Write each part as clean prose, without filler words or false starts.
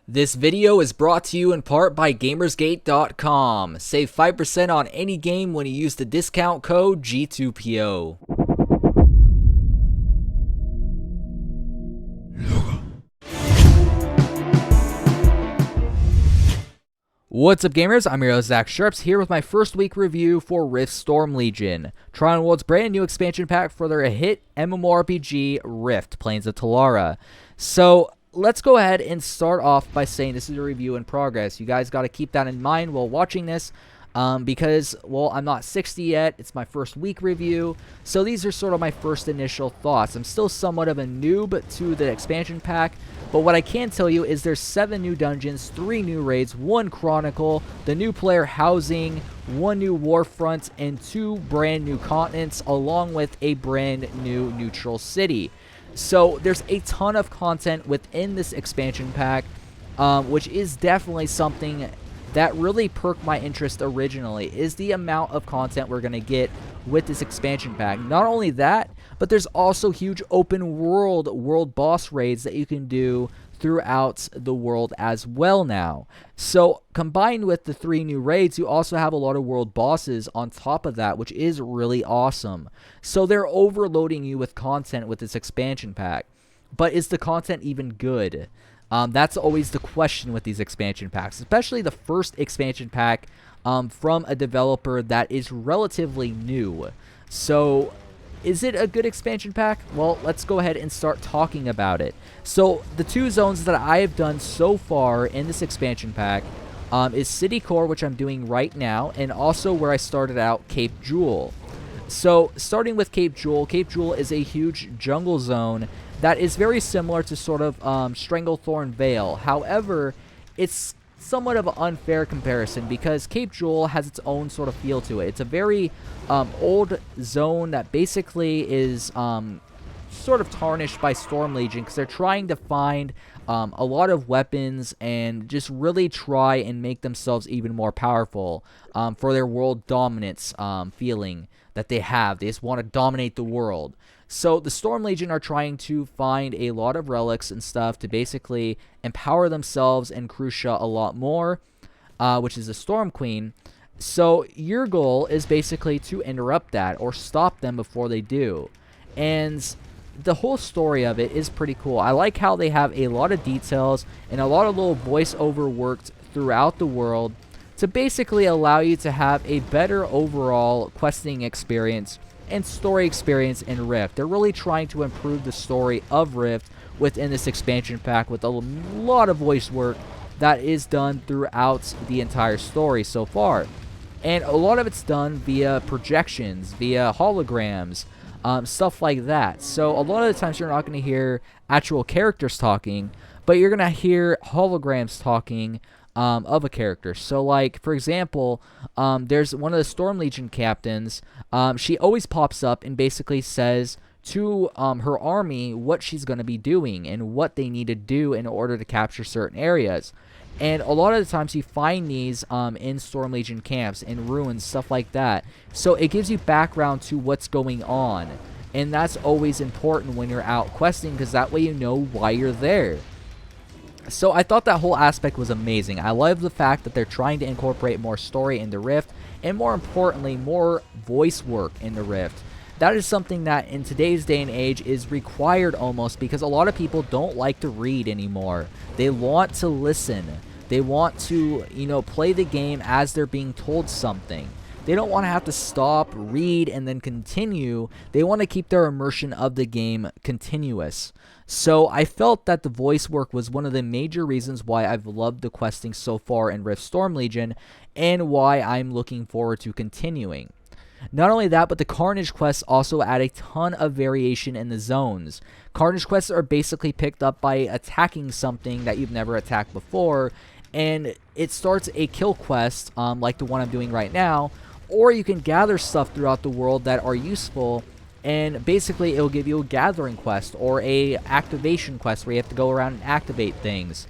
This video is brought to you in part by Gamersgate.com. Save 5% on any game when you use the discount code G2PO. What's up, gamers? I'm your host, Zach Sharps, here with my first week review for Rift Storm Legion, Tron World's brand new expansion pack for their hit MMORPG Rift, Plains of Telara. So let's go ahead and start off by saying this is a review in progress. You guys got to keep that in mind while watching this. Because, well, I'm not 60 yet. It's my first week review. So these are sort of my first initial thoughts. I'm still somewhat of a noob to the expansion pack. But what I can tell you is there's 7 new dungeons, 3 new raids, 1 chronicle, the new player housing, 1 new warfront, and 2 brand new continents, along with a brand new neutral city. So there's a ton of content within this expansion pack, which is definitely something that really perked my interest originally, is the amount of content we're going to get with this expansion pack. Not only that, but there's also huge open world boss raids that you can do throughout the world as well now. So combined with the 3 new raids, you also have a lot of world bosses on top of that, which is really awesome. So they're overloading you with content with this expansion pack. But is the content even good? That's always the question with these expansion packs, especially the first expansion pack from a developer that is relatively new. So is it a good expansion pack? Well, let's go ahead and start talking about it. So the 2 zones that I have done so far in this expansion pack is City Core, which I'm doing right now, and also where I started out, Cape Jewel. So starting with Cape Jewel is a huge jungle zone that is very similar to sort of Stranglethorn Vale. However, it's somewhat of an unfair comparison because Cape Jewel has its own sort of feel to it. It's a very old zone that basically is sort of tarnished by Storm Legion because they're trying to find a lot of weapons and just really try and make themselves even more powerful for their world dominance feeling that they have. They just want to dominate the world. So the Storm Legion are trying to find a lot of relics and stuff to basically empower themselves and Crucia a lot more, which is the Storm Queen. So your goal is basically to interrupt that or stop them before they do. And the whole story of it is pretty cool. I like how they have a lot of details and a lot of little voiceover worked throughout the world to basically allow you to have a better overall questing experience and story experience in Rift. They're really trying to improve the story of Rift within this expansion pack with a lot of voice work that is done throughout the entire story so far. And a lot of it's done via projections, via holograms, stuff like that. So a lot of the times you're not going to hear actual characters talking, but you're going to hear holograms talking of a character. So like, for example, there's one of the Storm Legion captains. She always pops up and basically says to her army what she's going to be doing and what they need to do in order to capture certain areas. And a lot of the times you find these in Storm Legion camps, in ruins, stuff like that. So it gives you background to what's going on. And that's always important when you're out questing, because that way you know why you're there. So I thought that whole aspect was amazing. I love the fact that they're trying to incorporate more story into Rift, and more importantly, more voice work into Rift. That is something that in today's day and age is required almost, because a lot of people don't like to read anymore. They want to listen. They want to, you know, play the game as they're being told something. They don't want to have to stop, read, and then continue. They want to keep their immersion of the game continuous. So I felt that the voice work was one of the major reasons why I've loved the questing so far in Rift Storm Legion, and why I'm looking forward to continuing. Not only that, but the Carnage quests also add a ton of variation in the zones. Carnage quests are basically picked up by attacking something that you've never attacked before, and it starts a kill quest like the one I'm doing right now, or you can gather stuff throughout the world that are useful, and basically it'll give you a gathering quest or a activation quest where you have to go around and activate things.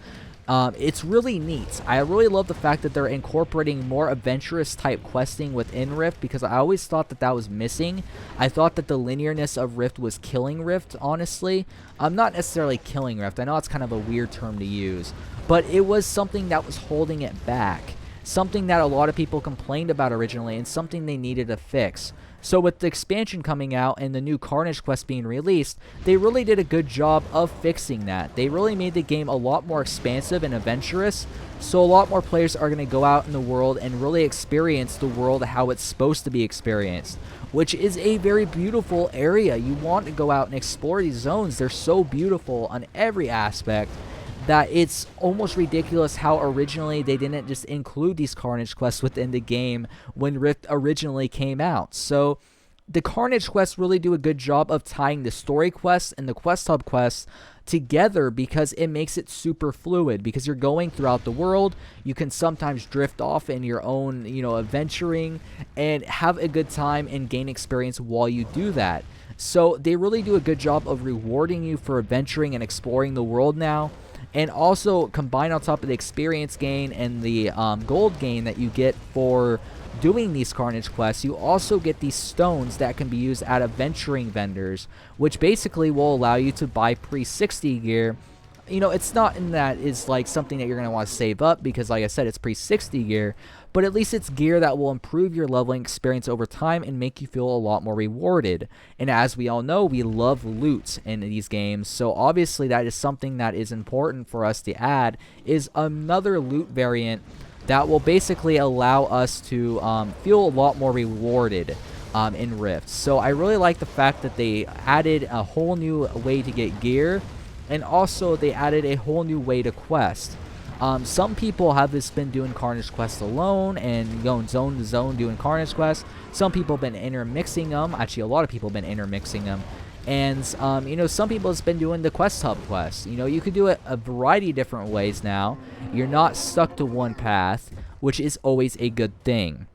It's really neat. I really love the fact that they're incorporating more adventurous type questing within Rift, because I always thought that that was missing. I thought that the linearness of Rift was killing Rift, honestly. Not necessarily killing Rift. I know it's kind of a weird term to use, but it was something that was holding it back. Something that a lot of people complained about originally, and something they needed to fix. So with the expansion coming out and the new Carnage quest being released, they really did a good job of fixing that. They really made the game a lot more expansive and adventurous, so a lot more players are going to go out in the world and really experience the world how it's supposed to be experienced, which is a very beautiful area. You want to go out and explore these zones. They're so beautiful on every aspect that it's almost ridiculous how originally they didn't just include these Carnage quests within the game when Rift originally came out. So the Carnage quests really do a good job of tying the story quests and the quest hub quests together, because it makes it super fluid, because you're going throughout the world. You can sometimes drift off in your own, adventuring and have a good time and gain experience while you do that. So they really do a good job of rewarding you for adventuring and exploring the world now. And also, combined on top of the experience gain and the gold gain that you get for doing these Carnage quests, you also get these stones that can be used at adventuring vendors, which basically will allow you to buy pre-60 gear. It's not in that it's like something that you're going to want to save up, because like I said, it's pre-60 gear, but at least it's gear that will improve your leveling experience over time and make you feel a lot more rewarded. And as we all know, we love loot in these games, so obviously that is something that is important for us to add, is another loot variant that will basically allow us to feel a lot more rewarded in Rift. So I really like the fact that they added a whole new way to get gear, and also they added a whole new way to quest. Some people have just been doing Carnage quests alone and going zone to zone doing Carnage quests. Some people have been intermixing them. Actually, a lot of people have been intermixing them. And, some people have been doing the quest hub quests. You could do it a variety of different ways now. You're not stuck to one path, which is always a good thing.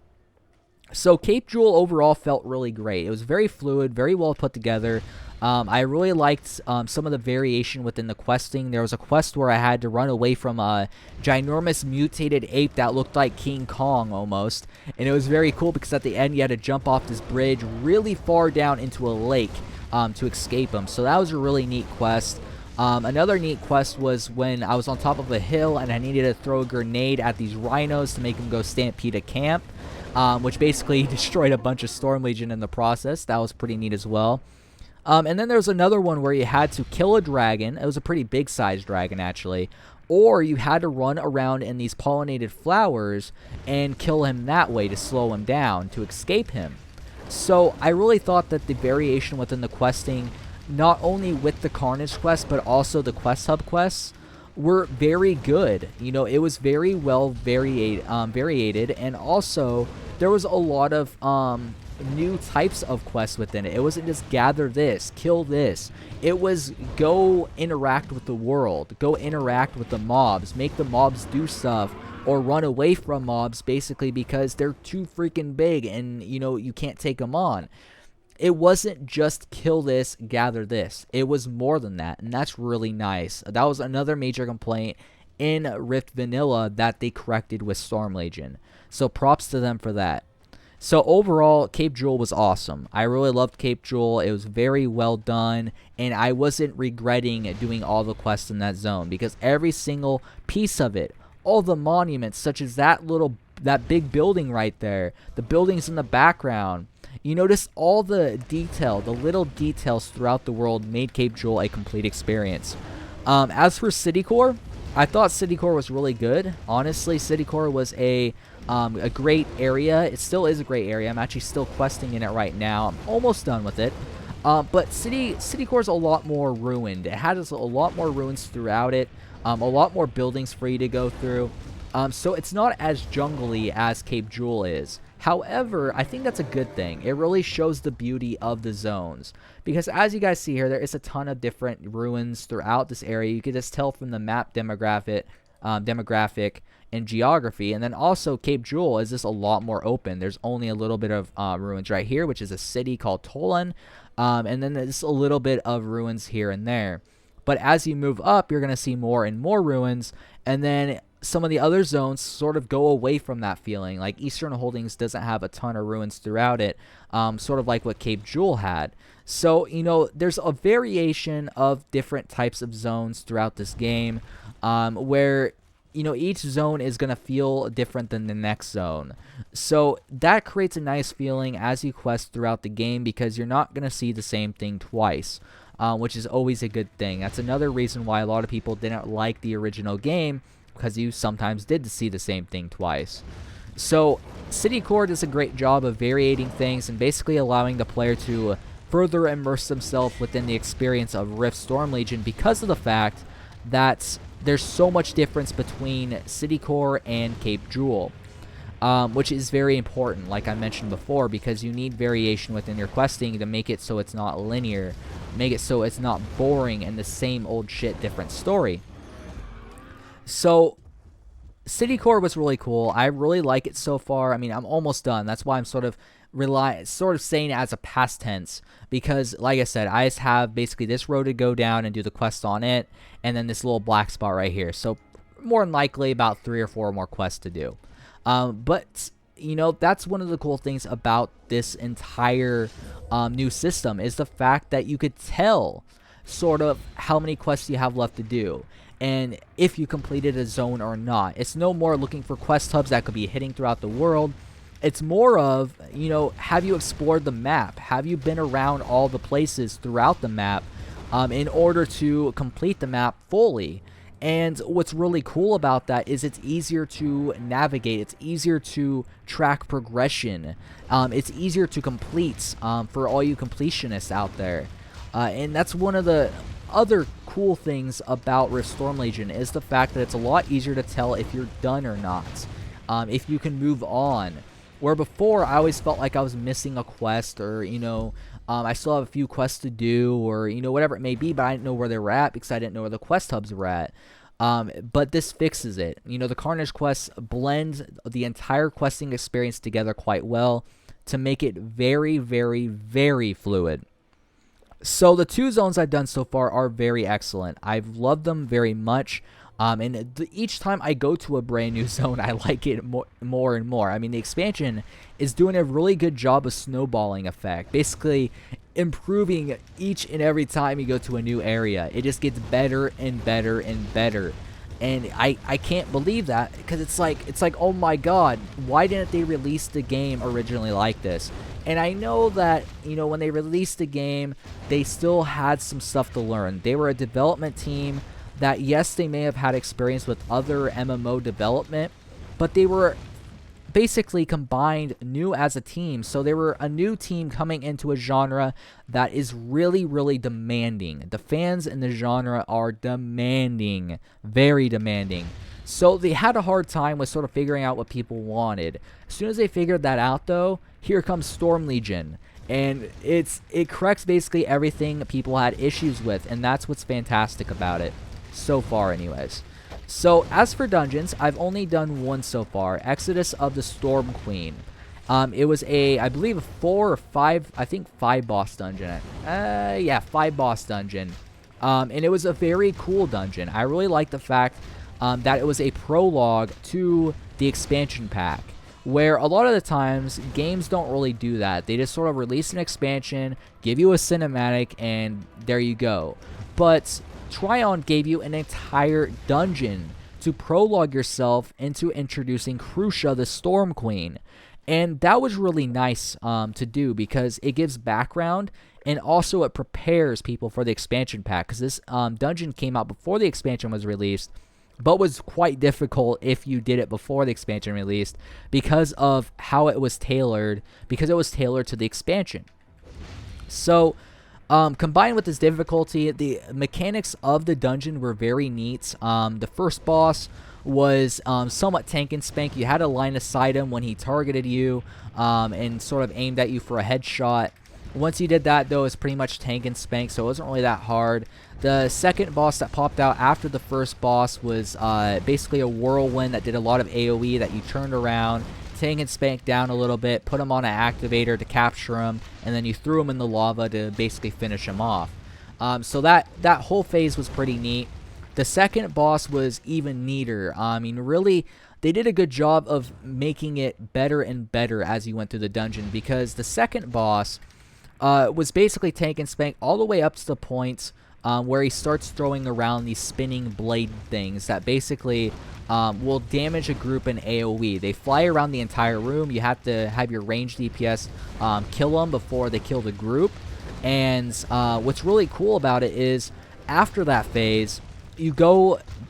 So Cape Jewel overall felt really great. It was very fluid, very well put together. I really liked some of the variation within the questing. There was a quest where I had to run away from a ginormous mutated ape that looked like King Kong almost. And it was very cool because at the end you had to jump off this bridge really far down into a lake to escape him. So that was a really neat quest. Another neat quest was when I was on top of a hill and I needed to throw a grenade at these rhinos to make them go stampede a camp, which basically destroyed a bunch of Storm Legion in the process. That was pretty neat as well. And then there was another one where you had to kill a dragon. It was a pretty big sized dragon actually. Or you had to run around in these pollinated flowers and kill him that way to slow him down, to escape him. So I really thought that the variation within the questing, not only with the Carnage quest, but also the quest hub quests, were very good. It was very well variated, and also there was a lot of new types of quests within it. It wasn't just gather this, kill this. It was go interact with the world, go interact with the mobs, make the mobs do stuff, or run away from mobs basically because they're too freaking big and you can't take them on. It wasn't just kill this, gather this. It was more than that, and that's really nice. That was another major complaint in Rift Vanilla that they corrected with Storm Legion. So props to them for that. So overall, Cape Jewel was awesome. I really loved Cape Jewel. It was very well done, and I wasn't regretting doing all the quests in that zone because every single piece of it, all the monuments, such as that big building right there, the buildings in the background, you notice all the detail, the little details throughout the world made Cape Jewel a complete experience. As for City Core, I thought City Core was really good. Honestly, City Core was a great area. It still is a great area. I'm actually still questing in it right now. I'm almost done with it. But City Core is a lot more ruined. It has a lot more ruins throughout it. A lot more buildings for you to go through. So it's not as jungly as Cape Jewel is. However, I think that's a good thing. It really shows the beauty of the zones. Because as you guys see here, there is a ton of different ruins throughout this area. You can just tell from the map demographic and geography. And then also Cape Jewel is just a lot more open. There's only a little bit of ruins right here, which is a city called Tolan. And then there's a little bit of ruins here and there. But as you move up, you're going to see more and more ruins, and then some of the other zones sort of go away from that feeling. Like Eastern Holdings doesn't have a ton of ruins throughout it, sort of like what Cape Jewel had. So, you know, there's a variation of different types of zones throughout this game, where, you know, each zone is going to feel different than the next zone. So that creates a nice feeling as you quest throughout the game, because you're not going to see the same thing twice, which is always a good thing. That's another reason why a lot of people didn't like the original game, because you sometimes did see the same thing twice. So City Core does a great job of variating things and basically allowing the player to further immerse themselves within the experience of Rift Storm Legion, because of the fact that there's so much difference between City Core and Cape Jewel, which is very important, like I mentioned before, because you need variation within your questing to make it so it's not linear, make it so it's not boring and the same old shit, different story. So City Core was really cool. I really like it so far. I mean, I'm almost done. That's why I'm sort of saying it as a past tense, because like I said, I just have basically this road to go down and do the quest on it, and then this little black spot right here. So more than likely about 3 or 4 more quests to do. But you know, that's one of the cool things about this entire new system, is the fact that you could tell sort of how many quests you have left to do, and if you completed a zone or not. It's no more looking for quest hubs that could be hitting throughout the world. It's more of, you know, have you explored the map? Have you been around all the places throughout the map in order to complete the map fully? And what's really cool about that is it's easier to navigate. It's easier to track progression. It's easier to complete for all you completionists out there. And that's one of the other cool things about Rift Storm Legion, is the fact that it's a lot easier to tell if you're done or not, if you can move on. Where before, I always felt like I was missing a quest, or, you know, I still have a few quests to do, or, you know, whatever it may be, but I didn't know where they were at because I didn't know where the quest hubs were at. But this fixes it. You know, the Carnage quests blend the entire questing experience together quite well to make it very, very, very fluid. So the 2 zones I've done so far are very excellent. I've loved them very much. And each time I go to a brand new zone, I like it more and more. I mean, the expansion is doing a really good job of snowballing effect, basically improving each and every time you go to a new area. It just gets better and better and better. And I can't believe that, because it's like, oh my god, why didn't they release the game originally like this? And I know that, you know, when they released the game, they still had some stuff to learn. They were a development team that, yes, they may have had experience with other MMO development, but they were basically combined new as a team. So they were a new team coming into a genre that is really, really demanding. The fans in the genre are demanding, very demanding. So they had a hard time with sort of figuring out what people wanted. As soon as they figured that out, though, here comes Storm Legion. And it corrects basically everything people had issues with, and that's what's fantastic about it. So far, anyways. So, as for dungeons, I've only done one so far, Exodus of the Storm Queen. It was I believe a 4 or 5, I think 5 boss dungeon. Yeah, 5 boss dungeon. And it was a very cool dungeon. I really like the fact that it was a prologue to the expansion pack, where a lot of the times, games don't really do that. They just sort of release an expansion, give you a cinematic, and there you go. But Tryon gave you an entire dungeon to prologue yourself into introducing Crucia, the Storm Queen. And that was really nice to do, because it gives background, and also it prepares people for the expansion pack, because this dungeon came out before the expansion was released, but was quite difficult if you did it before the expansion released, because of how it was tailored, because it was tailored to the expansion. So combined with this difficulty, the mechanics of the dungeon were very neat. The first boss was somewhat tank and spank. You had a line of sight him when he targeted you and sort of aimed at you for a headshot. Once you did that, though, it's pretty much tank and spank, so it wasn't really that hard. The second boss that popped out after the first boss was basically a whirlwind that did a lot of AoE that you turned around, tank and spank down a little bit, put him on an activator to capture him, and then you threw him in the lava to basically finish him off. So that whole phase was pretty neat. The second boss was even neater. I mean, really, they did a good job of making it better and better as you went through the dungeon, because the second boss was basically tank and spank all the way up to the point where he starts throwing around these spinning blade things that basically will damage a group in AoE. They fly around the entire room. You have to have your ranged DPS kill them before they kill the group. And what's really cool about it is after that phase,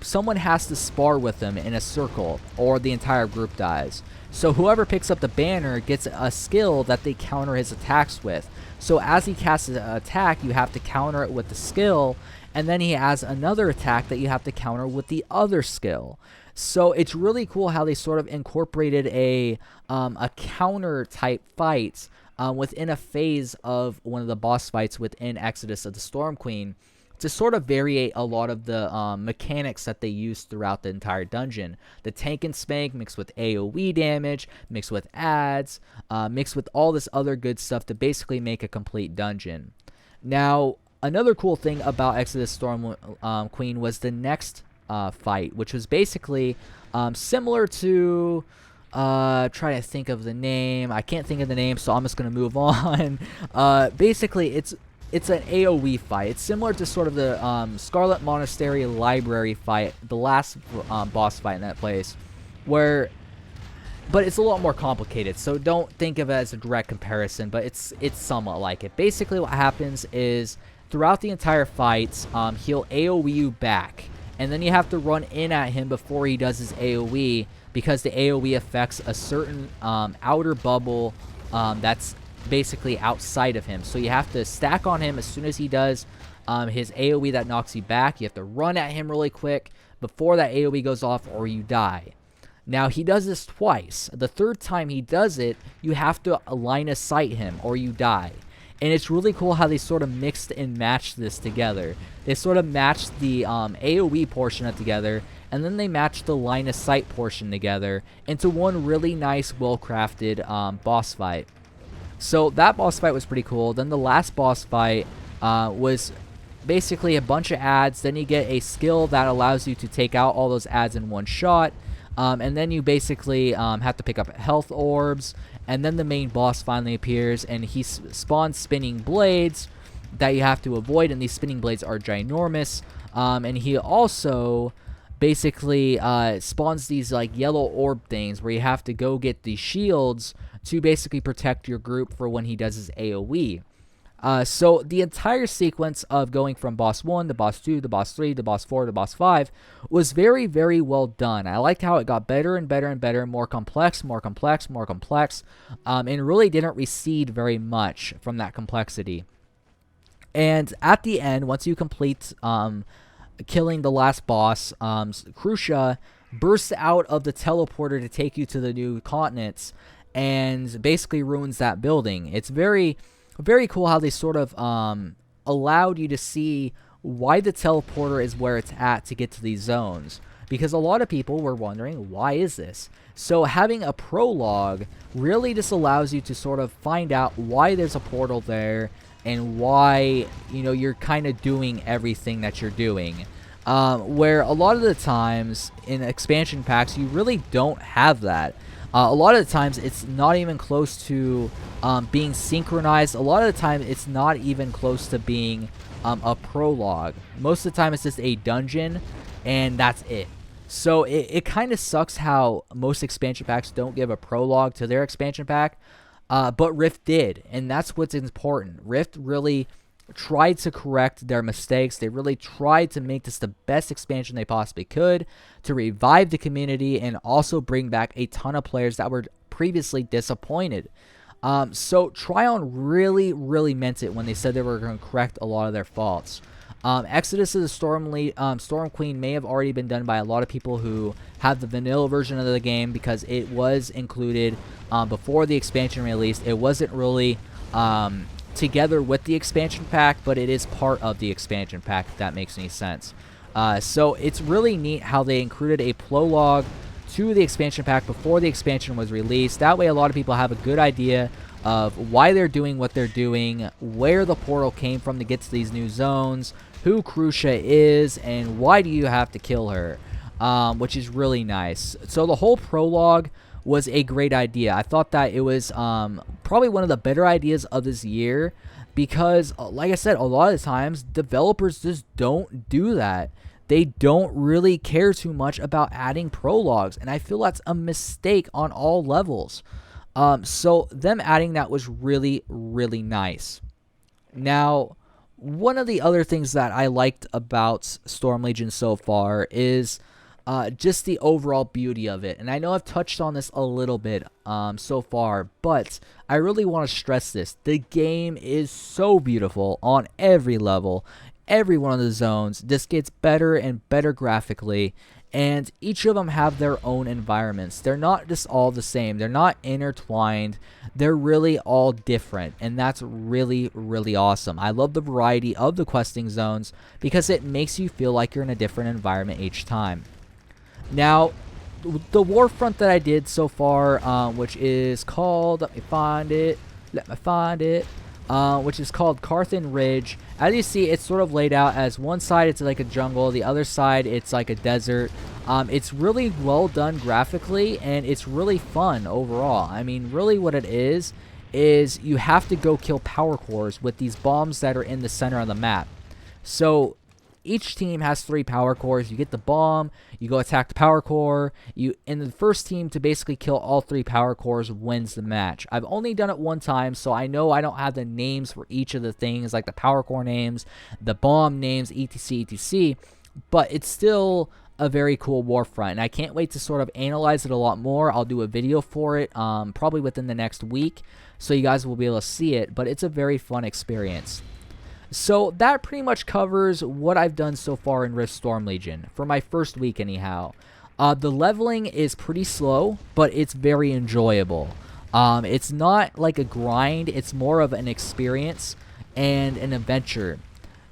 someone has to spar with them in a circle or the entire group dies. So whoever picks up the banner gets a skill that they counter his attacks with. So as he casts an attack, you have to counter it with the skill, and then he has another attack that you have to counter with the other skill. So it's really cool how they sort of incorporated a counter type fight within a phase of one of the boss fights within Exodus of the Storm Queen, to sort of variate a lot of the mechanics that they use throughout the entire dungeon. The tank and spank mixed with AoE damage, mixed with adds, mixed with all this other good stuff to basically make a complete dungeon. Now, another cool thing about Exodus Storm Queen was the next fight, which was basically similar to... trying to think of the name. I can't think of the name, so I'm just going to move on. Basically, it's an AoE fight. It's similar to sort of the Scarlet Monastery Library fight, the last boss fight in that place, but it's a lot more complicated, so don't think of it as a direct comparison, but it's somewhat like it. Basically what happens is, throughout the entire fight, he'll AoE you back, and then you have to run in at him before he does his AoE, because the AoE affects a certain outer bubble that's basically outside of him. So you have to stack on him as soon as he does his AoE that knocks you back. You have to run at him really quick before that AoE goes off, or you die. Now, he does this twice. The third time he does it, you have to line of sight him, or you die. And it's really cool how they sort of mixed and matched this together. They sort of matched the AoE portion of it together, and then they matched the line of sight portion together into one really nice, well-crafted boss fight. So that boss fight was pretty cool. Then the last boss fight was basically a bunch of adds. Then you get a skill that allows you to take out all those adds in one shot. And then you basically have to pick up health orbs. And then the main boss finally appears, and he spawns spinning blades that you have to avoid. And these spinning blades are ginormous. And he also basically spawns these like yellow orb things where you have to go get the shields to basically protect your group for when he does his AoE. So the entire sequence of going from boss 1 to boss 2 to boss 3 to boss 4 to boss 5 was very, very well done. I liked how it got better and better and better, more complex, more complex, more complex, and really didn't recede very much from that complexity. And at the end, once you complete killing the last boss, Crucia bursts out of the teleporter to take you to the new continents, and basically ruins that building. It's very, very cool how they sort of allowed you to see why the teleporter is where it's at to get to these zones. Because a lot of people were wondering, why is this? So having a prologue really just allows you to sort of find out why there's a portal there, and why, you know, you're kind of doing everything that you're doing. Where a lot of the times in expansion packs, you really don't have that. A lot of the times, it's not even close to being synchronized. A lot of the time, it's not even close to being a prologue. Most of the time, it's just a dungeon, and that's it. So it kind of sucks how most expansion packs don't give a prologue to their expansion pack, but Rift did, and that's what's important. Rift really tried to correct their mistakes. They really tried to make this the best expansion they possibly could, to revive the community and also bring back a ton of players that were previously disappointed. So Tryon really, really meant it when they said they were going to correct a lot of their faults. Exodus of the Storm Queen may have already been done by a lot of people who have the vanilla version of the game, because it was included before the expansion released. It wasn't really together with the expansion pack, but it is part of the expansion pack, if that makes any sense. So it's really neat how they included a prologue to the expansion pack before the expansion was released. That way a lot of people have a good idea of why they're doing what they're doing, where the portal came from to get to these new zones, who Crucia is, and why do you have to kill her, which is really nice. So the whole prologue was a great idea. I thought that it was probably one of the better ideas of this year because, like I said, a lot of the times developers just don't do that. They don't really care too much about adding prologues, and I feel that's a mistake on all levels. So them adding that was really, really nice. Now, one of the other things that I liked about Storm Legion so far is just the overall beauty of it. And I know I've touched on this a little bit so far, but I really want to stress this. The game is so beautiful on every level. Every one of the zones just gets better and better graphically, and each of them have their own environments. They're not just all the same. They're not intertwined. They're really all different, and that's really, really awesome. I love the variety of the questing zones because it makes you feel like you're in a different environment each time. Now, the warfront that I did so far, which is called, let me find it, which is called Carthan Ridge. As you see, it's sort of laid out as one side it's like a jungle, the other side it's like a desert. It's really well done graphically, and it's really fun overall. I mean, really what it is you have to go kill power cores with these bombs that are in the center of the map. So each team has 3 power cores. You get the bomb, you go attack the power core. And the first team to basically kill all 3 power cores wins the match. I've only done it one time, so I know I don't have the names for each of the things, like the power core names, the bomb names, etc, etc. But it's still a very cool warfront, and I can't wait to sort of analyze it a lot more. I'll do a video for it probably within the next week, so you guys will be able to see it, but it's a very fun experience. So that pretty much covers what I've done so far in Rift Storm Legion, for my first week anyhow. The leveling is pretty slow, but it's very enjoyable. It's not like a grind, it's more of an experience and an adventure.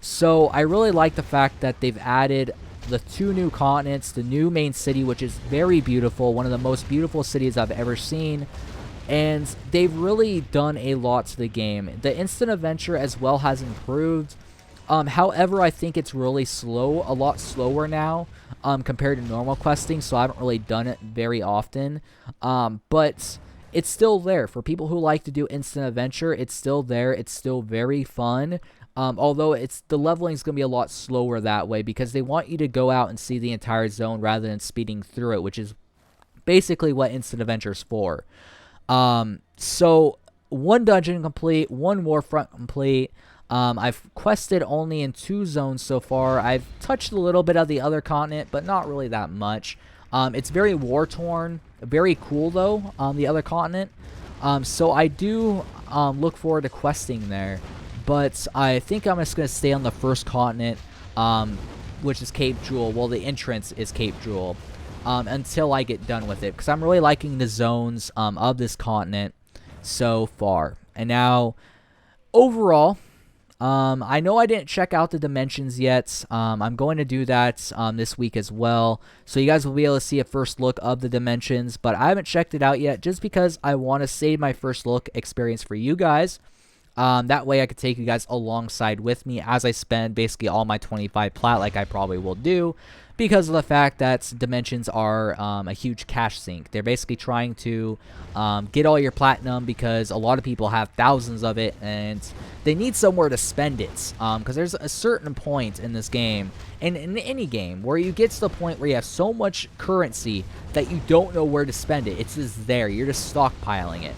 So I really like the fact that they've added the 2 new continents, the new main city, which is very beautiful, one of the most beautiful cities I've ever seen. And they've really done a lot to the game. The instant adventure as well has improved. However, I think it's really slow, a lot slower now compared to normal questing, so I haven't really done it very often. But it's still there. For people who like to do instant adventure, it's still there. It's still very fun. Although the leveling is going to be a lot slower that way because they want you to go out and see the entire zone rather than speeding through it, which is basically what instant adventure is for. So 1 dungeon complete, 1 warfront complete. I've quested only in 2 zones so far. I've touched a little bit of the other continent, but not really that much. It's very war-torn, very cool though, the other continent. So I do look forward to questing there, but I think I'm just going to stay on the first continent, which is Cape Jewel. Well, the entrance is Cape Jewel. Until I get done with it, because I'm really liking the zones of this continent so far. And now, overall, I know I didn't check out the dimensions yet. I'm going to do that this week as well, so you guys will be able to see a first look of the dimensions, but I haven't checked it out yet just because I want to save my first look experience for you guys. That way I could take you guys alongside with me as I spend basically all my 25 plat like I probably will do, because of the fact that dimensions are a huge cash sink. They're basically trying to get all your platinum because a lot of people have thousands of it and they need somewhere to spend it. Because there's a certain point in this game, and in any game, where you get to the point where you have so much currency that you don't know where to spend it. It's just there. You're just stockpiling it.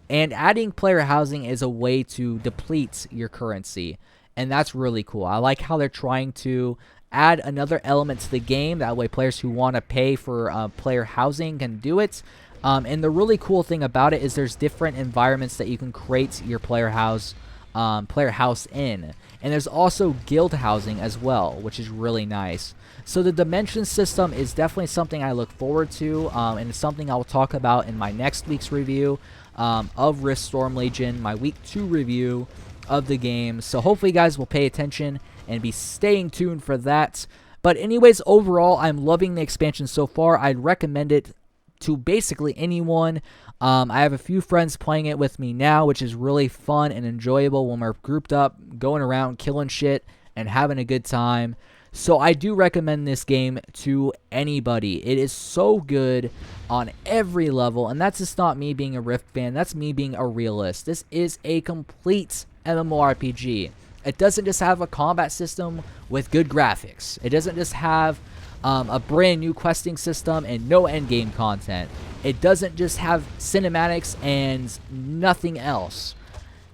And adding player housing is a way to deplete your currency, and that's really cool. I like how they're trying to add another element to the game. That way players who want to pay for player housing can do it. And the really cool thing about it is there's different environments that you can create your player house in. And there's also guild housing as well, which is really nice. So the dimension system is definitely something I look forward to, and it's something I'll talk about in my next week's review of Rift Storm Legion, my week 2 review of the game. So hopefully you guys will pay attention and be staying tuned for that. But anyways, overall, I'm loving the expansion so far. I'd recommend it to basically anyone. I have a few friends playing it with me now, which is really fun and enjoyable when we're grouped up, going around, killing shit, and having a good time. So I do recommend this game to anybody. It is so good on every level, and that's just not me being a Rift fan. That's me being a realist. This is a complete MMORPG. It doesn't just have a combat system with good graphics. It doesn't just have a brand new questing system and no endgame content. It doesn't just have cinematics and nothing else.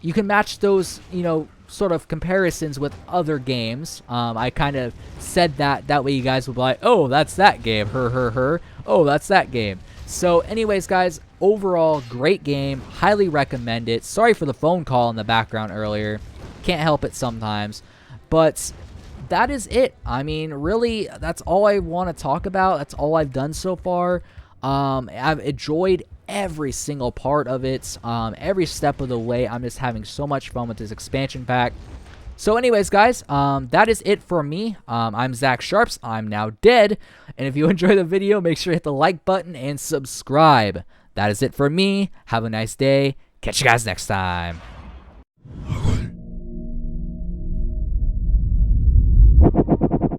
You can match those, sort of comparisons with other games. I kind of said that way you guys would be like, oh, that's that game, her. Oh, that's that game. So anyways, guys, overall, great game. Highly recommend it. Sorry for the phone call in the background earlier. Can't help it sometimes. But that is it. I mean, really, that's all I want to talk about. That's all I've done so far. I've enjoyed every single part of it, every step of the way. I'm just having so much fun with this expansion pack. So anyways, guys, that is it for me. I'm Zach Sharps. I'm now dead. And if you enjoyed the video, make sure to hit the like button and subscribe. That is it for me. Have a nice day. Catch you guys next time.